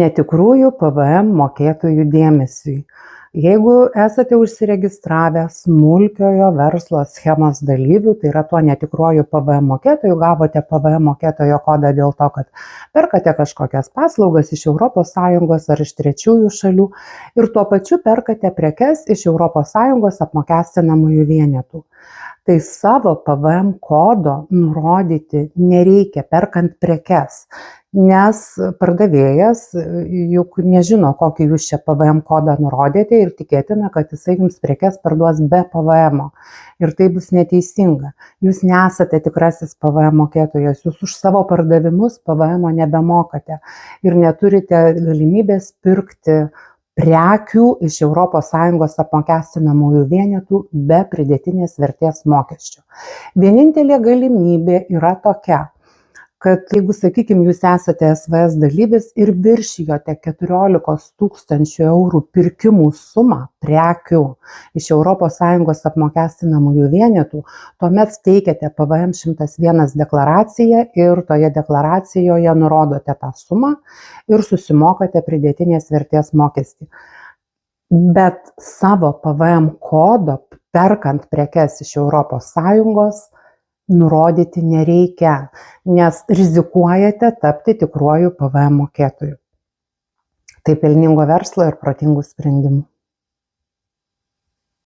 Netikrųjų PVM mokėtojų dėmesiui. Jeigu esate užsiregistravę smulkiojo verslo schemos dalyvių, tai yra tuo netikruoju PVM mokėtoju, gavote PVM mokėtojo kodą dėl to, kad perkate kažkokias paslaugas iš ES ar iš trečiųjų šalių ir tuo pačiu perkate prekes iš ES apmokestinamųjų vienetų. Tai savo PVM kodo nurodyti nereikia perkant prekes, nes pardavėjas juk nežino, kokį jūs čia PVM kodą nurodėte ir tikėtina, kad jisai jums prekes parduos be PVM. Ir tai bus neteisinga. Jūs nesate tikrasis PVM mokėtojas, jūs už savo pardavimus PVM nebemokate ir neturite galimybės pirkti prekių iš ES apmokestinamųjų vienetų be pridėtinės vertės mokesčio. Vienintelė galimybė yra tokia, kad jeigu, sakykime, jūs esate SVS dalyvis ir viršijote 14 000 eurų pirkimų sumą prekių iš ES apmokestinamųjų vienetų, tuomet teikiate PVM 101 deklaraciją ir toje deklaracijoje nurodote tą sumą ir susimokate pridėtinės vertės mokestį. Bet savo PVM kodo perkant prekes iš ES nurodyti nereikia, nes rizikuojate tapti tikruoju PVM mokėtoju. Tai pelningo verslo ir protingų sprendimų.